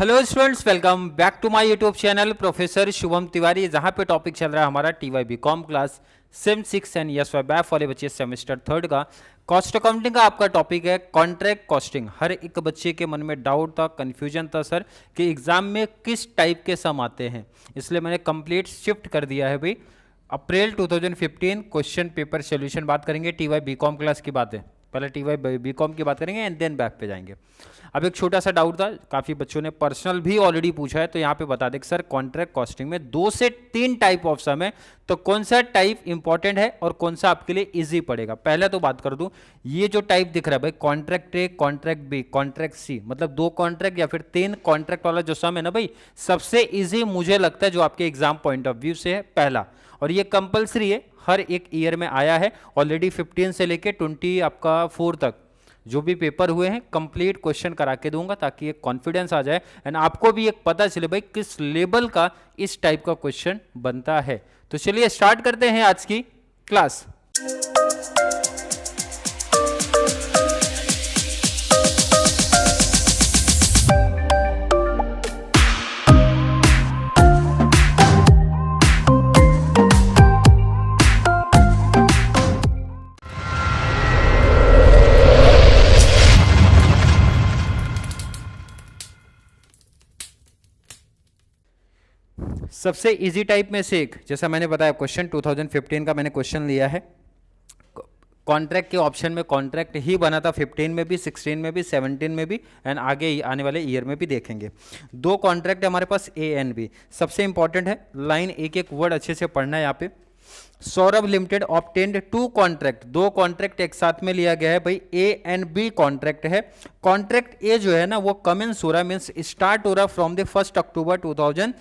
Hello students, welcome back to my YouTube channel professor Shubham Tiwari, जहां पे topic चल रहा है हमारा TY BCom class sem 6 and S Y BAF वाले बच्चे सेमेस्टर 3 का कॉस्ट अकाउंटिंग का आपका टॉपिक है कॉन्ट्रैक्ट कॉस्टिंग। हर एक बच्चे के मन में डाउट था, कन्फ्यूजन था सर कि एग्जाम में किस टाइप के सम आते हैं, इसलिए मैंने कंप्लीट शिफ्ट कर दिया है भाई। अप्रैल 2015 क्वेश्चन पेपर सोल्यूशन बात करेंगे, टीवाई बीकॉम क्लास की बात है, पहले टीवाई बीकॉम की बात करेंगे एंड देन बैक पे जाएंगे। अब एक छोटा सा डाउट था, काफ़ी बच्चों ने पर्सनल भी ऑलरेडी पूछा है, तो यहाँ पे बता दें सर कॉन्ट्रैक्ट कॉस्टिंग में 2 से 3 टाइप ऑफ सम है, तो कौन सा टाइप इंपॉर्टेंट है और कौन सा आपके लिए इजी पड़ेगा। पहले तो बात कर दूं, ये जो टाइप दिख रहा है भाई, कॉन्ट्रैक्ट ए, कॉन्ट्रैक्ट बी, कॉन्ट्रैक्ट सी, मतलब 2 कॉन्ट्रैक्ट या फिर 3 कॉन्ट्रैक्ट वाला जो सम है ना भाई, सबसे इजी मुझे लगता है जो आपके एग्जाम पॉइंट ऑफ व्यू से है पहला, और ये कंपल्सरी है, हर एक ईयर में आया है ऑलरेडी। 15 से लेके 20 आपका 4 तक जो भी पेपर हुए हैं कंप्लीट क्वेश्चन करा के दूंगा, ताकि एक कॉन्फिडेंस आ जाए एंड आपको भी एक पता चले भाई किस लेवल का इस टाइप का क्वेश्चन बनता है। तो चलिए स्टार्ट करते हैं आज की क्लास। सबसे इजी टाइप में से एक, जैसा मैंने बताया क्वेश्चन 2015 का मैंने क्वेश्चन लिया है, कॉन्ट्रैक्ट के ऑप्शन में कॉन्ट्रैक्ट ही बना था 15 में भी, 16 में भी, 17 में भी एंड आगे आने वाले ईयर में भी देखेंगे। 2 कॉन्ट्रैक्ट हमारे पास ए एंड बी। सबसे इंपॉर्टेंट है लाइन, एक एक वर्ड अच्छे से पढ़ना है यहाँ पे। Saurabh limited obtained 2 contract, 2 contract एक साथ में लिया गया है भाई, ए एंड बी कॉन्ट्रैक्ट है। कॉन्ट्रैक्ट ए जो है ना वो कमेंस हो रहा है, मीन्स स्टार्ट हो रहा है from the 1 October 2014।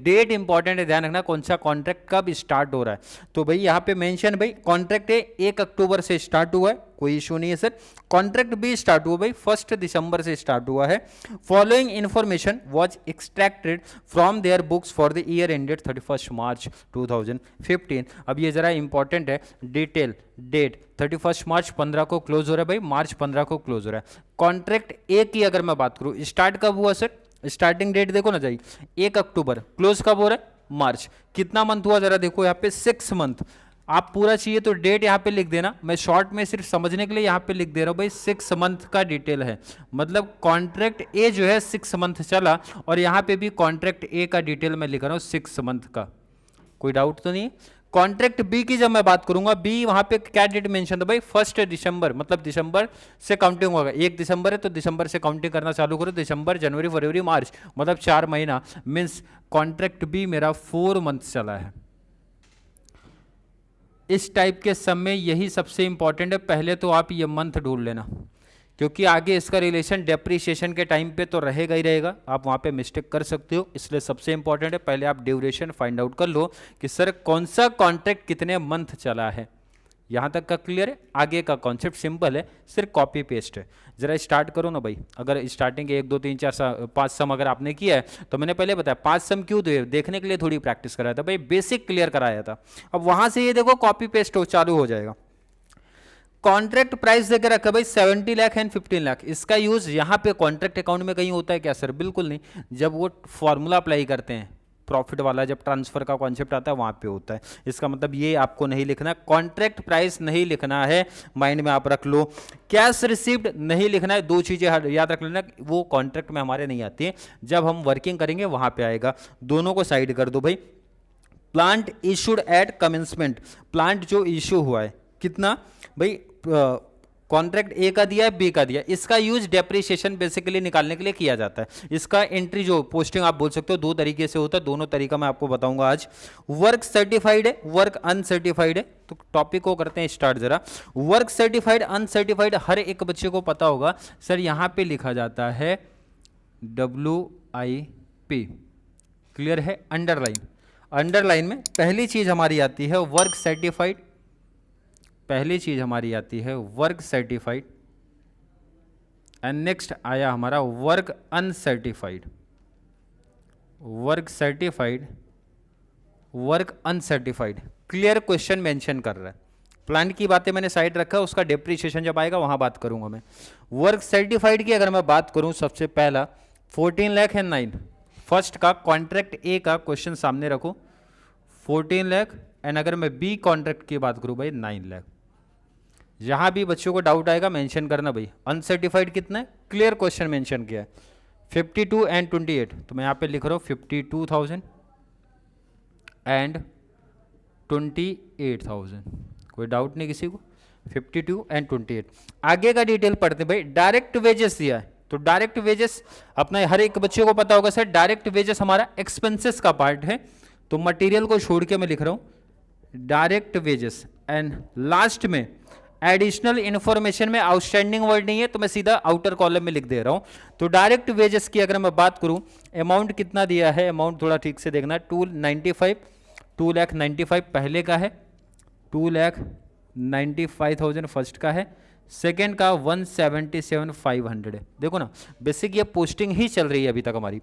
Date important है, ध्यान रखना कौन सा कॉन्ट्रैक्ट कब स्टार्ट हो रहा है। तो भाई यहाँ पे मेंशन भाई कॉन्ट्रैक्ट ए 1 अक्टूबर से स्टार्ट हुआ है, कोई इशू नहीं है सर। कॉन्ट्रैक्ट बी स्टार्ट हुआ भाई 1 दिसंबर से स्टार्ट हुआ है। Following information was extracted from their books for the year ended 31 मार्च 2015। अब ये जरा इंपॉर्टेंट है, डिटेल डेट 31 मार्च 15 को क्लोज हो रहा है भाई, मार्च 15 को क्लोज हो रहा है। कॉन्ट्रैक्ट ए की अगर मैं बात करूँ, स्टार्ट कब हुआ सर, स्टार्टिंग डेट देखो ना जाइए 1 अक्टूबर, क्लोज कब हो रहा है मार्च, कितना मंथ हुआ जरा देखो यहाँ पे 6 मंथ। आप पूरा चाहिए तो डेट यहाँ पे लिख देना, मैं शॉर्ट में सिर्फ समझने के लिए यहाँ पे लिख दे रहा हूँ भाई 6 मंथ का डिटेल है, मतलब कॉन्ट्रैक्ट ए जो है 6 मंथ चला, और यहाँ पे भी कॉन्ट्रैक्ट ए का डिटेल मैं लिख रहा हूँ 6 मंथ का, कोई डाउट तो नहीं है। कॉन्ट्रैक्ट बी की जब मैं बात करूंगा, बी वहां पे क्या डेट मेंशन था भाई 1 दिसंबर, मतलब दिसंबर से काउंटिंग होगा, 1 दिसंबर है तो दिसंबर से काउंटिंग करना चालू करो, दिसंबर जनवरी फरवरी मार्च, मतलब 4 महीना, मीन्स कॉन्ट्रैक्ट बी मेरा 4 मंथ चला है। इस टाइप के सम में यही सबसे इंपॉर्टेंट है, पहले तो आप ये मंथ ढूंढ लेना, क्योंकि आगे इसका रिलेशन डेप्रीशिएशन के टाइम पे तो रहेगा ही रहेगा, आप वहाँ पे मिस्टेक कर सकते हो, इसलिए सबसे इंपॉर्टेंट है पहले आप ड्यूरेशन फाइंड आउट कर लो कि सर कौन सा कॉन्ट्रैक्ट कितने मंथ चला है। यहाँ तक का क्लियर है, आगे का कॉन्सेप्ट सिंपल है, सिर्फ कॉपी पेस्ट है। जरा स्टार्ट करो ना भाई, अगर स्टार्टिंग के 1 2 3 4 5 सम अगर आपने किया है, तो मैंने पहले बताया 5 सम क्यों देखने के लिए थोड़ी प्रैक्टिस कराया था भाई, बेसिक क्लियर कराया था। अब वहाँ से ये देखो कॉपी पेस्ट चालू हो जाएगा। कॉन्ट्रैक्ट प्राइस देकर रखा भाई 70 लाख एंड 15 लाख, इसका यूज यहाँ पे कॉन्ट्रैक्ट अकाउंट में कहीं होता है क्या सर, बिल्कुल नहीं। जब वो फॉर्मूला अप्लाई करते हैं प्रॉफिट वाला, जब ट्रांसफर का कॉन्सेप्ट आता है वहाँ पे होता है। इसका मतलब ये आपको नहीं लिखना, कॉन्ट्रैक्ट प्राइस नहीं लिखना है, माइंड में आप रख लो। कैश रिसीव्ड नहीं लिखना है, 2 चीजें याद रख लेना, वो कॉन्ट्रैक्ट में हमारे नहीं आती है, जब हम वर्किंग करेंगे वहाँ पे आएगा। दोनों को साइड कर दो भाई। Plant issued at commencement, plant जो इशू हुआ है कितना भाई, कॉन्ट्रैक्ट ए का दिया है बी का दिया, इसका यूज डेप्रिसिएशन बेसिकली निकालने के लिए किया जाता है। इसका एंट्री जो पोस्टिंग आप बोल सकते हो 2 तरीके से होता है, दोनों तरीका मैं आपको बताऊंगा आज। वर्क सर्टिफाइड है, वर्क अनसर्टिफाइड है, तो टॉपिक को करते हैं स्टार्ट जरा। वर्क सर्टिफाइड अनसर्टिफाइड हर एक बच्चे को पता होगा सर, यहां पे लिखा जाता है WIP, क्लियर है, अंडरलाइन। अंडरलाइन में पहली चीज हमारी आती है वर्क सर्टिफाइड, पहली चीज हमारी आती है वर्क सर्टिफाइड, एंड नेक्स्ट आया हमारा work uncertified. Work certified, work uncertified, clear question mention कर रहा है। प्लांट की बातें मैंने साइड रखा है, उसका डेप्रिसिएशन जब आएगा वहां बात करूंगा मैं। वर्क सर्टिफाइड की अगर मैं बात करूं, सबसे पहला 14 लाख एंड 9, फर्स्ट का कॉन्ट्रैक्ट ए का क्वेश्चन सामने रखो 14 लाख, एंड अगर मैं बी कॉन्ट्रैक्ट की बात करूं भाई 9 लाख। जहां भी बच्चों को डाउट आएगा मेंशन करना भाई, अनसर्टिफाइड कितना है, क्लियर क्वेश्चन मेंशन किया है 52 एंड 28, तो मैं यहां पे लिख रहा हूं 52,000 एंड 28,000, कोई डाउट नहीं किसी को, 52 एंड 28। आगे का डिटेल पढ़ते हैं भाई। डायरेक्ट वेजेस दिया है, तो डायरेक्ट वेजेस अपना हर एक बच्चे को पता होगा सर, डायरेक्ट वेजेस हमारा एक्सपेंसेस का पार्ट है, तो मटेरियल को छोड़ के मैं लिख रहा हूं डायरेक्ट वेजेस, एंड लास्ट में एडिशनल इंफॉर्मेशन में आउटस्टैंडिंग वर्ड नहीं है तो मैं सीधा आउटर कॉलम में लिख दे रहा हूं। तो डायरेक्ट वेजेस की अगर मैं बात करूं, अमाउंट कितना दिया है, अमाउंट थोड़ा ठीक से देखना, 2,95,000 पहले का है, 2,95,000 फर्स्ट का है, सेकेंड का 177,500 है। देखो ना, बेसिक ये पोस्टिंग ही चल रही है अभी तक हमारी।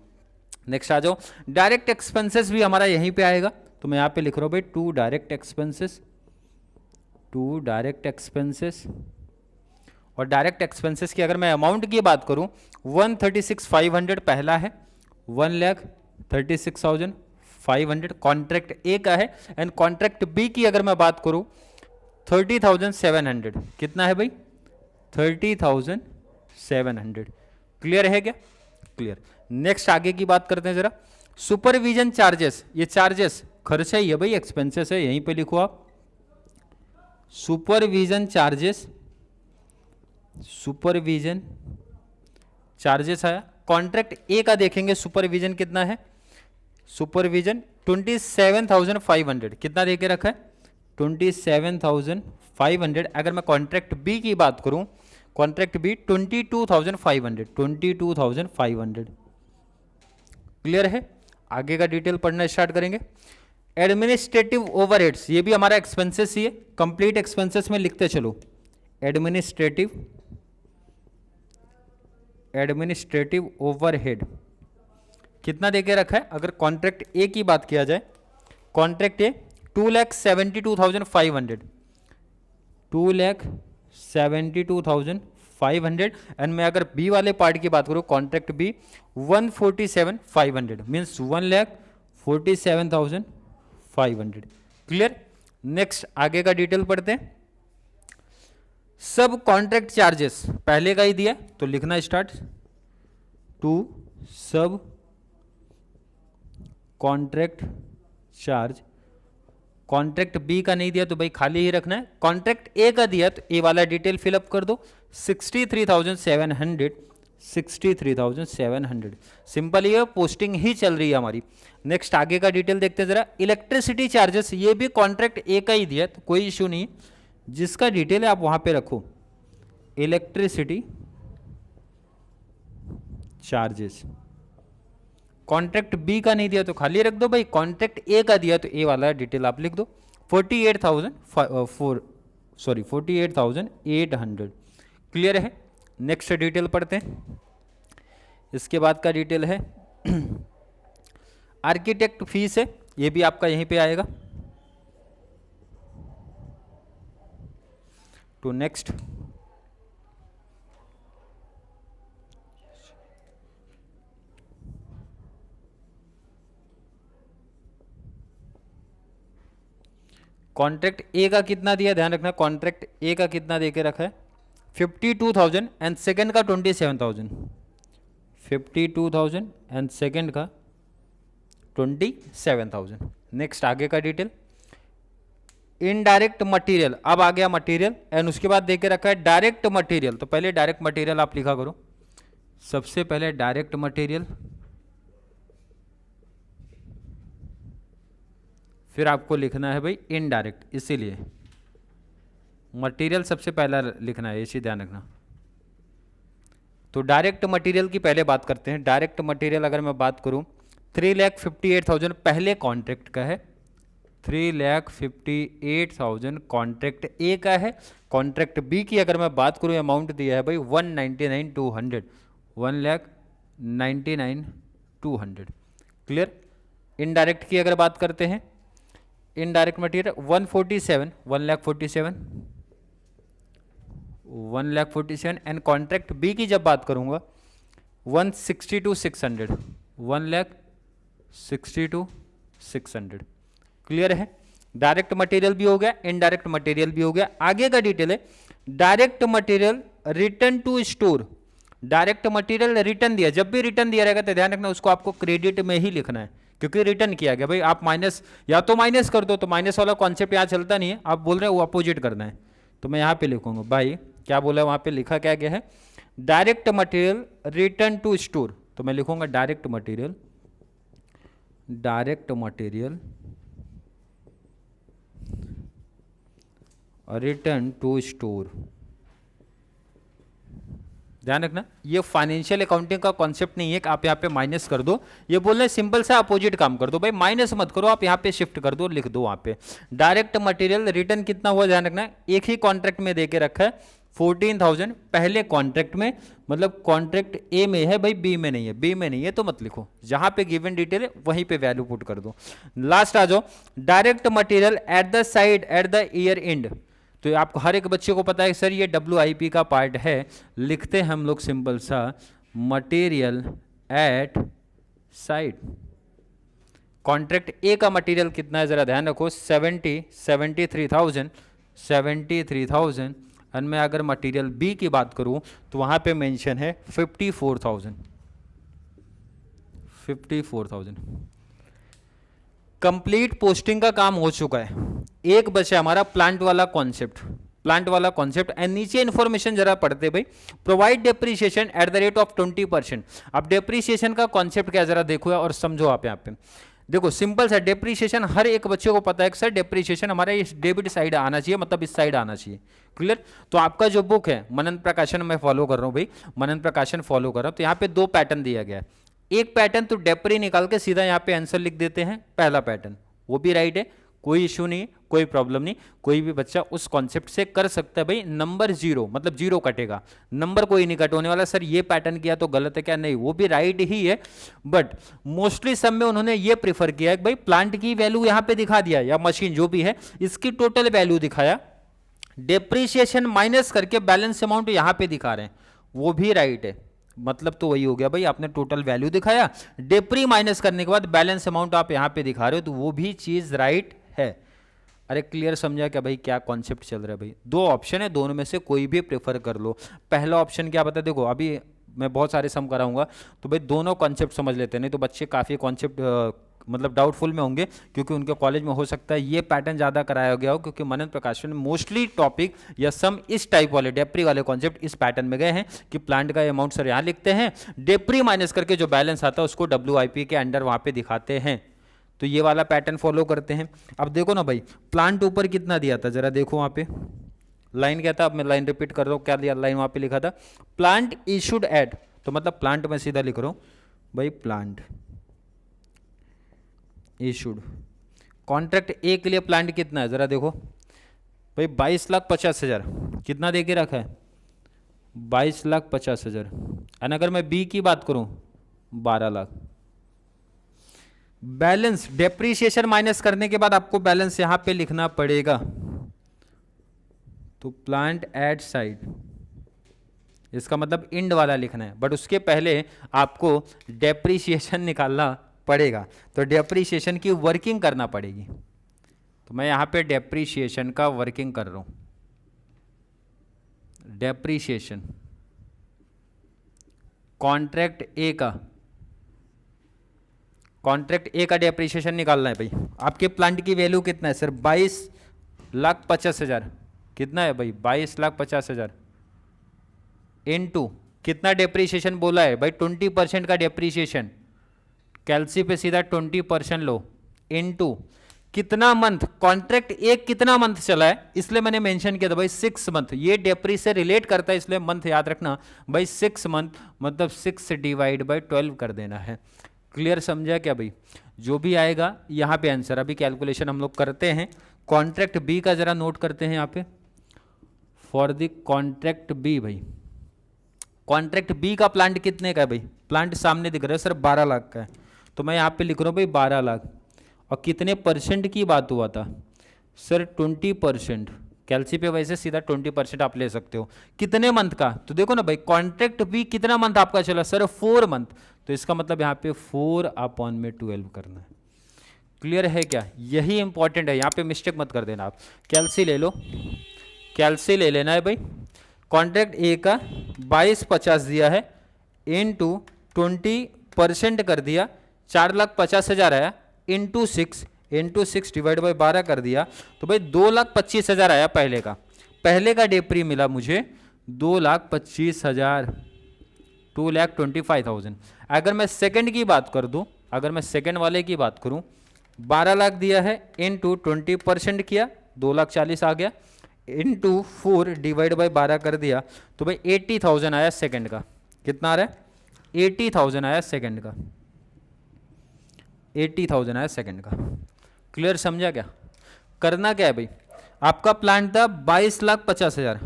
नेक्स्ट आ जाओ, डायरेक्ट एक्सपेंसेस भी हमारा यहीं पे आएगा, तो मैं यहाँ पे लिख रहा हूँ भाई टू डायरेक्ट एक्सपेंसेस, और डायरेक्ट एक्सपेंसेस की अगर मैं अमाउंट की बात करूं 136,500 पहला है, 1,36,500 कॉन्ट्रैक्ट ए का है, एंड कॉन्ट्रैक्ट बी की अगर मैं बात करूं 30,700, कितना है भाई 30,700। क्लियर है क्या, क्लियर। नेक्स्ट आगे की बात करते हैं जरा, सुपरविजन चार्जेस, ये चार्जेस खर्चा ही है भाई, एक्सपेंसेस है, यहीं पे लिखो आप सुपरविजन चार्जेस आया। कॉन्ट्रैक्ट ए का देखेंगे सुपरविजन कितना है, सुपरविजन 27,500, कितना देके रखा है 27,500। अगर मैं कॉन्ट्रैक्ट बी की बात करूं, कॉन्ट्रैक्ट बी 22,500। क्लियर है, आगे का डिटेल पढ़ना स्टार्ट करेंगे। एडमिनिस्ट्रेटिव ओवरहेड्स, ये भी हमारा एक्सपेंसेस ही है, कंप्लीट एक्सपेंसेस में लिखते चलो, एडमिनिस्ट्रेटिव ओवरहेड कितना देके रखा है। अगर कॉन्ट्रैक्ट ए की बात किया जाए, कॉन्ट्रैक्ट ए 2,72,500, 2,72,500, एंड मैं अगर बी वाले पार्ट की बात करूं, contract B 147,500 means 1,47,500। Clear. Next आगे का डिटेल पढ़ते हैं। सब कॉन्ट्रैक्ट चार्जेस पहले का ही दिया तो लिखना स्टार्ट, टू सब कॉन्ट्रैक्ट चार्ज। कॉन्ट्रैक्ट बी का नहीं दिया तो भाई खाली ही रखना है। कॉन्ट्रैक्ट ए का दिया तो ए वाला डिटेल फिलअप कर दो, 63,700। सिंपल ये पोस्टिंग ही चल रही है हमारी। नेक्स्ट आगे का डिटेल देखते हैं जरा। इलेक्ट्रिसिटी चार्जेस, ये भी कॉन्ट्रैक्ट ए का ही दिया तो कोई इश्यू नहीं, जिसका डिटेल है आप वहां पे रखो, इलेक्ट्रिसिटी चार्जेस। कॉन्ट्रैक्ट बी का नहीं दिया तो खाली रख दो भाई, कॉन्ट्रैक्ट ए का दिया तो ए वाला डिटेल आप लिख दो, 48,800। क्लियर है। नेक्स्ट डिटेल पढ़ते हैं। इसके बाद का डिटेल है आर्किटेक्ट फीस है, ये भी आपका यहीं पे आएगा। टू नेक्स्ट कॉन्ट्रैक्ट ए का कितना दिया, ध्यान रखना, कॉन्ट्रैक्ट ए का कितना देके रखा है 52,000 एंड सेकेंड का 27,000, 52,000 एंड सेकेंड का 27,000। नेक्स्ट आगे का डिटेल। इनडायरेक्ट मटेरियल, अब आ गया मटेरियल, एंड उसके बाद देके रखा है डायरेक्ट मटेरियल। तो पहले डायरेक्ट मटेरियल आप लिखा करो, सबसे पहले डायरेक्ट मटेरियल, फिर आपको लिखना है भाई इनडायरेक्ट, इसीलिए मटेरियल सबसे पहला लिखना है, ये चीज ध्यान रखना। तो डायरेक्ट मटेरियल की पहले बात करते हैं। डायरेक्ट मटेरियल अगर मैं बात करूं 3,58,000 पहले कॉन्ट्रैक्ट का है, 3,58,000 कॉन्ट्रैक्ट ए का है। कॉन्ट्रैक्ट बी की अगर मैं बात करूं, अमाउंट दिया है भाई 199,200, 1,99,200। क्लियर। इनडायरेक्ट की अगर बात करते हैं, indirect material 1,47,000 and contract B की जब बात करूंगा 160 to 600, 1,60,000 to 600। क्लियर है? डायरेक्ट मटेरियल भी हो गया, इनडायरेक्ट मटेरियल भी हो गया। आगे का डिटेल है direct material return to store. Direct material return दिया, जब भी रिटर्न दिया रहेगा तो ध्यान रखना उसको आपको क्रेडिट में ही लिखना है, क्योंकि रिटर्न किया गया। भाई आप माइनस या तो माइनस कर दो, तो माइनस वाला कॉन्सेप्ट यहाँ चलता नहीं है। आप बोल रहे हैं वो अपोजिट करना है, तो मैं यहाँ पे लिखूंगा भाई क्या बोला है, वहाँ पे लिखा क्या गया है, direct material return to store. तो मैं लिखूंगा direct material return to store. ध्यान रखना ये फाइनेंशियल अकाउंटिंग का कॉन्सेप्ट नहीं है कि आप यहाँ पे माइनस कर दो, ये बोल रहे हैं सिंपल सा अपोजिट काम कर दो। भाई माइनस मत करो, आप यहाँ पे शिफ्ट कर दो, लिख दो वहाँ पे डायरेक्ट मटेरियल रिटर्न कितना हुआ। ध्यान रखना एक ही कॉन्ट्रैक्ट में देके रखा है 14,000 पहले कॉन्ट्रैक्ट में, मतलब कॉन्ट्रैक्ट ए में है भाई, बी में नहीं है। बी में नहीं है तो मत लिखो, जहां पे गिवन डिटेल है वहीं पे वैल्यू पुट कर दो। लास्ट आ जाओ direct material at the side at the year and. तो आपको हर एक बच्चे को पता है सर ये WIP का पार्ट है, लिखते हैं हम लोग सिंपल सा मटेरियल एट साइड। कॉन्ट्रैक्ट ए का मटेरियल कितना है जरा ध्यान रखो, 73,000 और मैं अगर मटेरियल बी की बात करूं तो वहां पे मेंशन है 54,000। कंप्लीट पोस्टिंग का काम हो चुका है, एक बचा हमारा प्लांट वाला कॉन्सेप्ट। एंड नीचे इन्फॉर्मेशन जरा पढ़ते भाई, provide depreciation at the rate of 20%। अब डेप्रीशिएशन का कॉन्सेप्ट क्या जरा देखो और समझो। आप यहाँ पे देखो सिंपल सा डेप्रीशिएशन हर एक बच्चे को पता है कि सर डेप्रीशिएशन हमारा इस डेबिट साइड आना चाहिए, मतलब इस साइड आना चाहिए। क्लियर? तो आपका जो बुक है मनन प्रकाशन मैं फॉलो कर रहा हूँ भाई, मनन प्रकाशन फॉलो कर रहा हूँ, तो यहाँ पे 2 पैटर्न दिया गया है। एक पैटर्न तो डेप्री निकाल के सीधा यहाँ पे आंसर लिख देते हैं, पहला पैटर्न वो भी राइट है, कोई इशू नहीं, कोई प्रॉब्लम नहीं, कोई भी बच्चा उस कॉन्सेप्ट से कर सकता है। भाई नंबर 0 मतलब 0 कटेगा, नंबर कोई नहीं कट होने वाला। सर ये पैटर्न किया तो गलत है क्या? नहीं, वो भी राइट ही है, बट मोस्टली सब में उन्होंने ये प्रीफर किया है भाई प्लांट की वैल्यू यहाँ पे दिखा दिया या मशीन जो भी है इसकी टोटल वैल्यू दिखाया, डेप्रीशिएशन माइनस करके बैलेंस अमाउंट यहाँ पे दिखा रहे हैं, वो भी राइट है। मतलब तो वही हो गया भाई, आपने टोटल वैल्यू दिखाया, डेप्री माइनस करने के बाद बैलेंस अमाउंट आप यहाँ पे दिखा रहे हो, तो वो भी चीज राइट है। अरे क्लियर समझा क्या भाई क्या कॉन्सेप्ट चल रहा है? भाई 2 ऑप्शन है, दोनों में से कोई भी प्रेफर कर लो। पहला ऑप्शन क्या बता, देखो अभी मैं बहुत सारे सम कराऊंगा तो भाई दोनों कॉन्सेप्ट समझ लेते हैं, नहीं तो बच्चे काफ़ी कॉन्सेप्ट मतलब डाउटफुल में होंगे, क्योंकि उनके कॉलेज में हो सकता है ये पैटर्न ज़्यादा कराया गया हो, क्योंकि मनन प्रकाशन में मोस्टली टॉपिक या सम इस टाइप वाले डेप्री वाले कॉन्सेप्ट इस पैटर्न में गए हैं कि प्लांट का अमाउंट सर यहाँ लिखते हैं, डेप्री माइनस करके जो बैलेंस आता है उसको WIP के अंडर वहाँ पे दिखाते हैं। तो ये वाला पैटर्न फॉलो करते हैं। अब देखो ना भाई प्लांट ऊपर कितना दिया था जरा देखो, वहाँ पे लाइन क्या था, अब मैं लाइन रिपीट कर रहा हूँ, क्या दिया लाइन वहाँ पे लिखा था, प्लांट इशूड एट, तो मतलब प्लांट में सीधा लिख रहा हूँ भाई, प्लांट इशूड। कॉन्ट्रैक्ट ए के लिए प्लांट कितना है जरा देखो भाई, 22,50,000 कितना दे के रखा है, 22,50,000। एंड अगर मैं बी की बात करूं 12 लाख। बैलेंस डेप्रीशिएशन माइनस करने के बाद आपको बैलेंस यहां पे लिखना पड़ेगा, तो प्लांट एट साइड, इसका मतलब इंड वाला लिखना है, बट उसके पहले आपको डेप्रीशिएशन निकालना पड़ेगा, तो डेप्रीशिएशन की वर्किंग करना पड़ेगी। तो मैं यहां पे डेप्रीशिएशन का वर्किंग कर रहा हूं, डेप्रीशिएशन कॉन्ट्रैक्ट ए का डेप्रीशिएशन निकालना है भाई। आपके प्लांट की वैल्यू कितना है सर, 22,50,000, कितना है भाई 22,50,000 इनटू कितना डेप्रीशिएशन बोला है भाई, 20% का डेप्रीशिएशन, कैलसी पे सीधा 20% लो, इनटू कितना मंथ, कॉन्ट्रैक्ट एक कितना मंथ चला है, इसलिए मैंने मेंशन किया था भाई 6 मंथ, ये डेप्री से रिलेट करता है इसलिए मंथ याद रखना भाई, 6 मंथ मतलब 6 डिवाइड बाई 12 कर देना है। क्लियर समझा क्या भाई? जो भी आएगा यहाँ पे आंसर, अभी कैलकुलेशन हम लोग करते हैं। कॉन्ट्रैक्ट बी का जरा नोट करते हैं यहाँ पे, फॉर द कॉन्ट्रैक्ट बी भाई, कॉन्ट्रैक्ट बी का प्लांट कितने का है भाई, प्लांट सामने दिख रहा है सर 12 लाख का है, तो मैं यहाँ पे लिख रहा हूँ भाई 12 लाख। और कितने परसेंट की बात हुआ था सर, 20%, कैलसी पे वैसे सीधा 20% आप ले सकते हो। कितने मंथ का, तो देखो ना भाई कॉन्ट्रैक्ट भी कितना मंथ आपका चला सर, 4 मंथ, तो इसका मतलब यहाँ पे 4/12 करना है। क्लियर है क्या, यही इंपॉर्टेंट है, यहाँ पे मिस्टेक मत कर देना आप। कैलसी ले लो, कैलसी ले लेना है भाई। कॉन्ट्रैक्ट ए का 2250 दिया है, इनटू 20% कर दिया, 4,50,000 आया, इंटू 6 डिवाइड बाई 12 कर दिया, तो भाई 2,25,000 आया पहले का। पहले का डे प्री मिला मुझे 2,25,000, 2,25,000। अगर मैं सेकंड की बात कर दूं, अगर मैं सेकंड वाले की बात करूं, 12 लाख दिया है, इनटू 20% किया, 2,40,000 आ गया, इनटू 4 डिवाइड बाई 12 कर दिया, तो भाई 80,000 आया सेकंड का। कितना आ रहा है, 80,000 आया सेकंड का, 80,000 आया सेकंड का। क्लियर, समझा क्या। करना क्या है भाई, आपका प्लान था 22,50,000,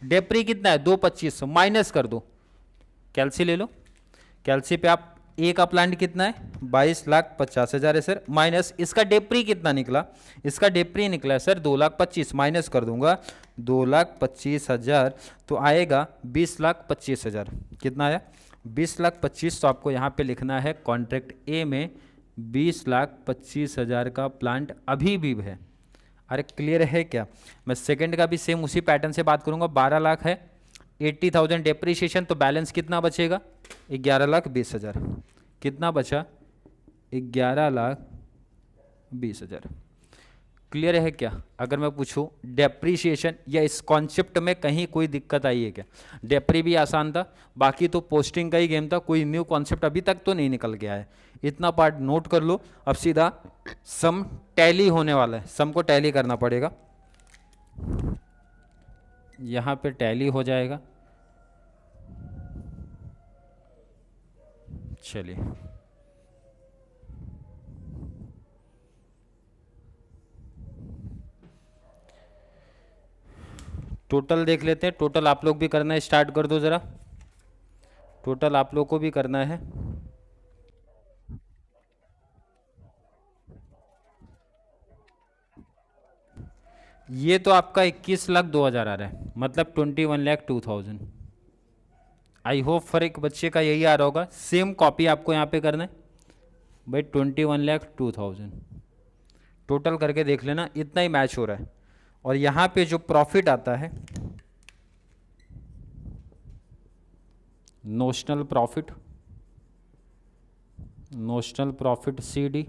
डेप्री कितना है 2,25,000, माइनस कर दो, कैलसी ले लो। कैलसी पे आप ए का प्लांट कितना है 22,50,000 है सर, माइनस इसका डेप्री कितना निकला, इसका डेप्री निकला है सर 2,25,000, माइनस कर दूंगा 2,25,000, तो आएगा 20,25,000। कितना आया 20,25,000, तो आपको यहाँ पे लिखना है कॉन्ट्रैक्ट ए में 20,25,000 का प्लांट अभी भी है। अरे क्लियर है क्या। मैं सेकंड का भी सेम उसी पैटर्न से बात करूंगा, 12 लाख है, 80,000 डेप्रीशिएशन, तो बैलेंस कितना बचेगा 11,20,000। कितना बचा 11,20,000। क्लियर है क्या। अगर मैं पूछूं डेप्रीशिएशन या इस कॉन्सेप्ट में कहीं कोई दिक्कत आई है क्या, डेप्री भी आसान था, बाकी तो पोस्टिंग का ही गेम था, कोई न्यू कॉन्सेप्ट अभी तक तो नहीं निकल गया है। इतना पार्ट नोट कर लो। अब सीधा सम टैली होने वाला है, सम को टैली करना पड़ेगा, यहाँ पे टैली हो जाएगा। चलिए टोटल देख लेते हैं। टोटल आप लोग भी करना है, स्टार्ट कर दो ज़रा, टोटल आप लोग को भी करना है। ये तो आपका 21,02,000 आ रहा है, मतलब 21,02,000। आई होप फर एक बच्चे का यही आ रहा होगा, सेम कॉपी आपको यहाँ पे करना है भाई, 21,02,000 टोटल करके देख लेना, इतना ही मैच हो रहा है। और यहाँ पे जो प्रॉफिट आता है notional profit, notional profit CD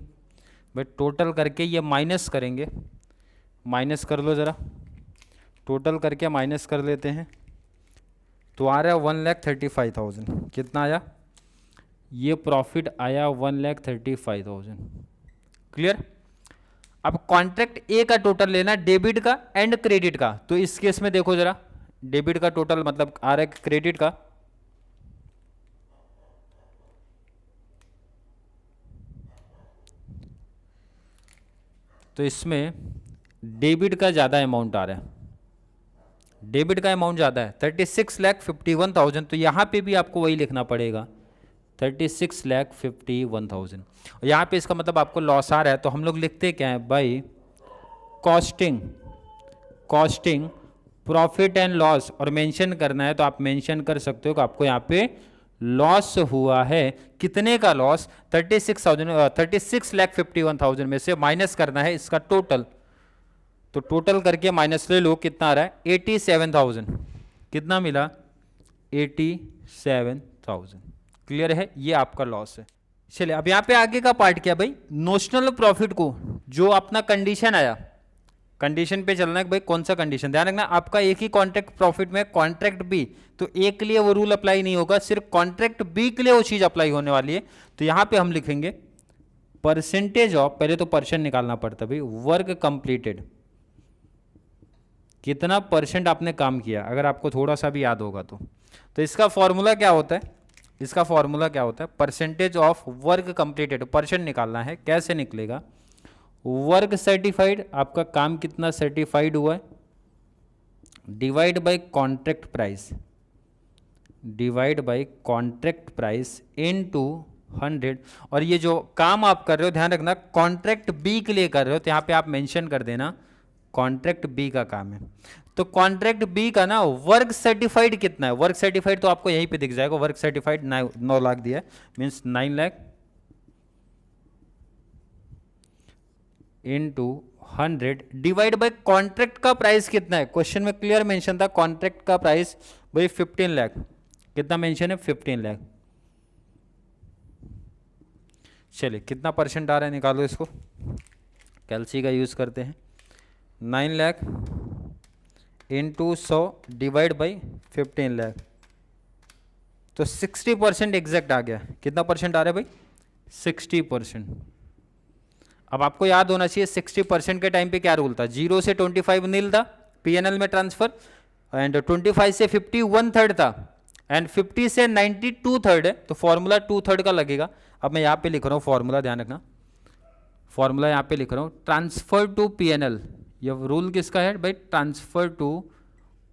भाई, टोटल करके ये माइनस करेंगे, माइनस कर लो ज़रा, टोटल करके माइनस कर लेते हैं, तो आ रहा है 1,35,000। कितना आया, ये प्रॉफिट आया 1,35,000। क्लियर। अब कॉन्ट्रैक्ट ए का टोटल लेना, डेबिट का एंड क्रेडिट का, तो इस केस में देखो जरा, डेबिट का टोटल मतलब आ रहा है क्रेडिट का, तो इसमें डेबिट का ज़्यादा अमाउंट आ रहा है, डेबिट का अमाउंट ज़्यादा है 36,51,000, तो यहाँ पे भी आपको वही लिखना पड़ेगा 36,51,000। और यहाँ पे इसका मतलब आपको लॉस आ रहा है, तो हम लोग लिखते क्या है भाई, costing, costing profit and loss, और मेंशन करना है तो आप मेंशन कर सकते हो कि आपको यहाँ पे लॉस हुआ है। कितने का लॉस, 36,51,000 में से माइनस करना है इसका टोटल, तो टोटल करके माइनस ले लो, कितना आ रहा है 87,000। कितना मिला 87,000। क्लियर है, ये आपका लॉस है। चलिए अब यहाँ पे आगे का पार्ट क्या भाई, नोशनल प्रॉफिट को जो अपना कंडीशन आया, कंडीशन पे चलना है भाई, कौन सा कंडीशन, ध्यान रखना आपका एक ही कॉन्ट्रैक्ट प्रॉफिट में कॉन्ट्रैक्ट बी, तो एक के लिए वो रूल अप्लाई नहीं होगा, सिर्फ कॉन्ट्रैक्ट बी के लिए वो चीज अप्लाई होने वाली है। तो यहाँ पे हम लिखेंगे परसेंटेज ऑफ, पहले तो परसेंट निकालना पड़ता भाई, वर्क कंप्लीटेड, कितना परसेंट आपने काम किया, अगर आपको थोड़ा सा भी याद होगा तो इसका फॉर्मूला क्या होता है, इसका फॉर्मूला क्या होता है, percentage of work completed, percent निकालना है। कैसे निकलेगा, वर्क सर्टिफाइड, आपका काम कितना सर्टिफाइड हुआ है, divide by contract price, divide by contract price into 100। और ये जो काम आप कर रहे हो ध्यान रखना कॉन्ट्रैक्ट बी के लिए कर रहे हो, तो यहाँ पे आप मेंशन कर देना कॉन्ट्रैक्ट बी का काम है। तो कॉन्ट्रैक्ट बी का ना वर्क सर्टिफाइड कितना है, वर्क सर्टिफाइड तो आपको यहीं पे दिख जाएगा, वर्क सर्टिफाइड 9 लाख दिया है, means 9 lakh into 100 divide by contract का प्राइस कितना है, क्वेश्चन में क्लियर मेंशन था कॉन्ट्रैक्ट का प्राइस भाई 15 लाख, कितना मेंशन है 15 लाख। चलिए कितना परसेंट आ रहा है निकालो इसको, कैलसी का यूज करते हैं, 9 lakh into 100 divide by 15 lakh, तो 60% एग्जैक्ट आ गया। कितना परसेंट आ रहा है भाई 60%। अब आपको याद होना चाहिए 60% के टाइम पे क्या रूल था, 0 से 25 नील था पीएनएल में ट्रांसफर, एंड 25 से 50 1/3 था, एंड 50 से 90 2/3 है, तो फॉर्मूला 2/3 का लगेगा। अब मैं यहाँ पे लिख रहा हूँ फॉर्मूला, ध्यान रखना फॉर्मूला यहाँ पे लिख रहा हूँ, ट्रांसफर टू पीएनएल, ये रूल किसका है भाई, transfer to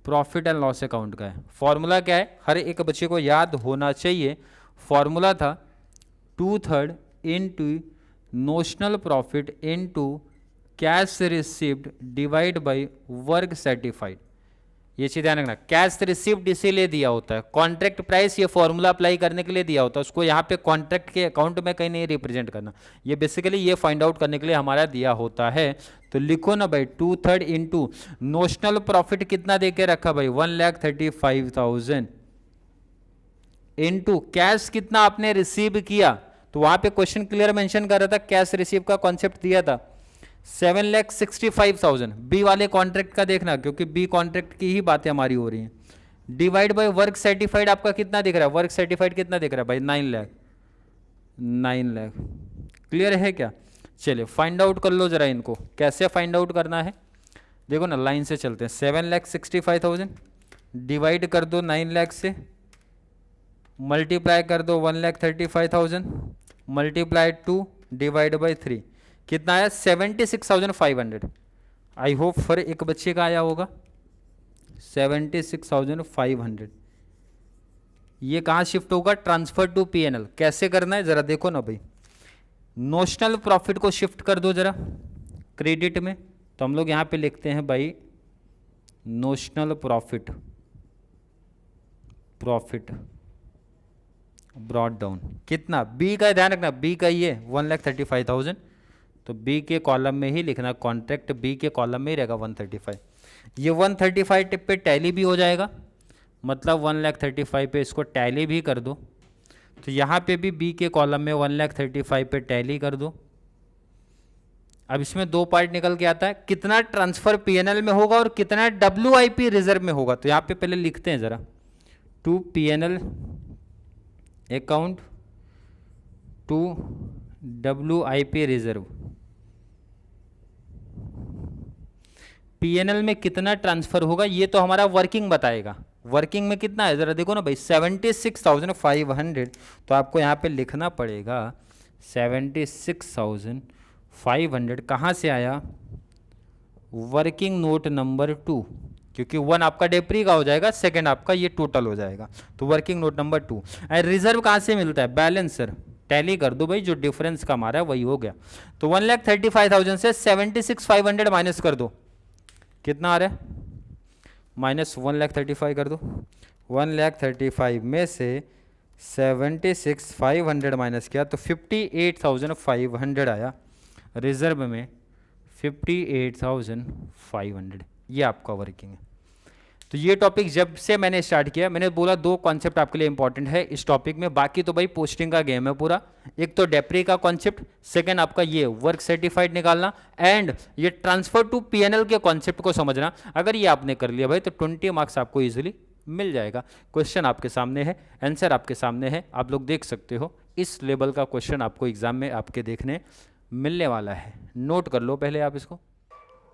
profit and loss account का है। फॉर्मूला क्या है, हर एक बच्चे को याद होना चाहिए, फॉर्मूला था 2/3 into notional profit into cash received divide by work certified. ये चीज ध्यान रखना, कैश रिसीव्ड इसीलिए दिया होता है, कॉन्ट्रैक्ट प्राइस ये फॉर्मूला अप्लाई करने के लिए दिया होता है, उसको यहाँ पे कॉन्ट्रैक्ट के अकाउंट में कहीं नहीं रिप्रेजेंट करना, ये बेसिकली ये फाइंड आउट करने के लिए हमारा दिया होता है। तो लिखो ना भाई 2/3 इंटू नोशनल प्रॉफिट कितना दे के रखा भाई 1,35,000 इंटू कैश कितना आपने रिसीव किया, तो वहां पे क्वेश्चन क्लियर मेंशन कर रहा था, कैश रिसीव का कॉन्सेप्ट दिया था 7,65,000। बी वाले कॉन्ट्रैक्ट का देखना, क्योंकि बी कॉन्ट्रैक्ट की ही बातें हमारी हो रही हैं। डिवाइड बाय वर्क सर्टिफाइड आपका कितना दिख रहा है, वर्क सर्टिफाइड कितना दिख रहा है भाई 9 लाख, 9 लाख। क्लियर है क्या, चलिए फाइंड आउट कर लो जरा इनको, कैसे फाइंड आउट करना है देखो ना, लाइन से चलते हैं। 7,65,000 डिवाइड कर दो 9 लाख से, मल्टीप्लाई कर दो 1,35,000 मल्टीप्लाई 2 डिवाइड बाई 3, कितना आया 76,500। आई होप हर एक बच्चे का आया होगा 76,500। ये कहाँ शिफ्ट होगा, ट्रांसफर टू पीएनएल। कैसे करना है जरा देखो ना भाई, नोशनल प्रॉफिट को शिफ्ट कर दो जरा क्रेडिट में, तो हम लोग यहाँ पे लिखते हैं भाई notional profit, profit brought down कितना, बी का ध्यान रखना, बी का ये 1,35,000, तो बी के कॉलम में ही लिखना, कॉन्ट्रैक्ट बी के कॉलम में ही रहेगा 135। ये 135 टिप पे टैली भी हो जाएगा, मतलब 1,35,000 पे इसको टैली भी कर दो, तो यहाँ पे भी बी के कॉलम में 1,35,000 पे टैली कर दो। अब इसमें दो पार्ट निकल के आता है, कितना ट्रांसफर पीएनएल में होगा और कितना डब्ल्यूआईपी रिजर्व में होगा। तो यहाँ पे पहले लिखते हैं जरा, to PNL account to WIP reserve, PNL में कितना ट्रांसफर होगा ये तो हमारा वर्किंग बताएगा, वर्किंग में कितना है जरा देखो ना भाई 76,500, तो आपको यहाँ पे लिखना पड़ेगा 76,500 कहाँ से आया, वर्किंग नोट नंबर 2, क्योंकि 1 आपका डेप्री का हो जाएगा, सेकंड आपका ये टोटल हो जाएगा, तो working note number 2। And reserve कहाँ से मिलता है, बैलेंस सर, टैली कर दो भाई, जो डिफरेंस का हमारा है वही हो गया। तो 1,35,000 से 76,500 माइनस कर दो, कितना आ रहा है, माइनस 1,35,000 कर दो, 1,35,000 में से 76,500 माइनस किया तो 58,500 आया, रिजर्व में 58,500, ये आपका वर्किंग है। तो ये टॉपिक जब से मैंने स्टार्ट किया, मैंने बोला दो कॉन्सेप्ट आपके लिए इंपॉर्टेंट है इस टॉपिक में, बाकी तो भाई पोस्टिंग का गेम है पूरा। एक तो डेप्री का कॉन्सेप्ट, सेकंड आपका ये वर्क सर्टिफाइड निकालना, एंड ये ट्रांसफर टू पीएनएल के कॉन्सेप्ट को समझना। अगर ये आपने कर लिया भाई तो 20 मार्क्स आपको इजीली मिल जाएगा। क्वेश्चन आपके सामने है, आंसर आपके सामने है, आप लोग देख सकते हो। इस लेवल का क्वेश्चन आपको एग्जाम में आपके देखने मिलने वाला है, नोट कर लो पहले आप इसको।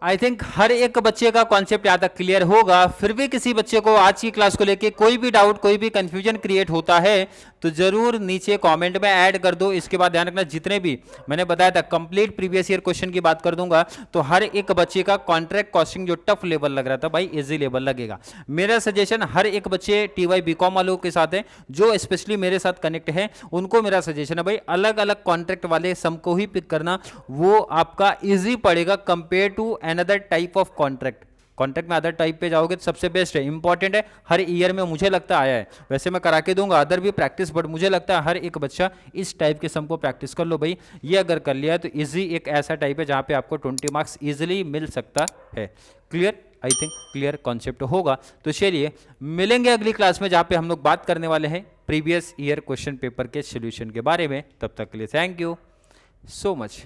आई थिंक हर एक बच्चे का कॉन्सेप्ट यहाँ तक क्लियर होगा। फिर भी किसी बच्चे को आज की क्लास को लेके कोई भी डाउट, कोई भी कंफ्यूजन क्रिएट होता है तो जरूर नीचे कमेंट में ऐड कर दो। इसके बाद ध्यान रखना, जितने भी मैंने बताया था कंप्लीट प्रीवियस ईयर क्वेश्चन की बात कर दूंगा, तो हर एक बच्चे का कॉन्ट्रैक्ट कॉस्टिंग जो टफ लेवल लग रहा था भाई इजी लेवल लगेगा। मेरा सजेशन हर एक बच्चे TY BCom वालों के साथ है, जो स्पेशली मेरे साथ कनेक्ट है, उनको मेरा सजेशन है भाई अलग अलग कॉन्ट्रैक्ट वाले सम को ही पिक करना, वो आपका ईजी पड़ेगा compare to another type of contract. Contract में अदर टाइप पे जाओगे तो सबसे बेस्ट है, इंपॉर्टेंट है, हर ईयर में मुझे लगता आया है, वैसे मैं करा के दूंगा अदर भी प्रैक्टिस, बट मुझे लगता है हर एक बच्चा इस टाइप के सम को प्रैक्टिस कर लो भाई। ये अगर कर लिया तो इजी एक ऐसा टाइप है जहाँ पे आपको 20 मार्क्स इजिली मिल सकता है। Clear, I think clear concept होगा। तो चलिए मिलेंगे अगली क्लास में जहाँ पे हम लोग बात करने वाले हैं प्रीवियस ईयर क्वेश्चन पेपर के सोल्यूशन के बारे में। तब तक के लिए थैंक यू सो मच।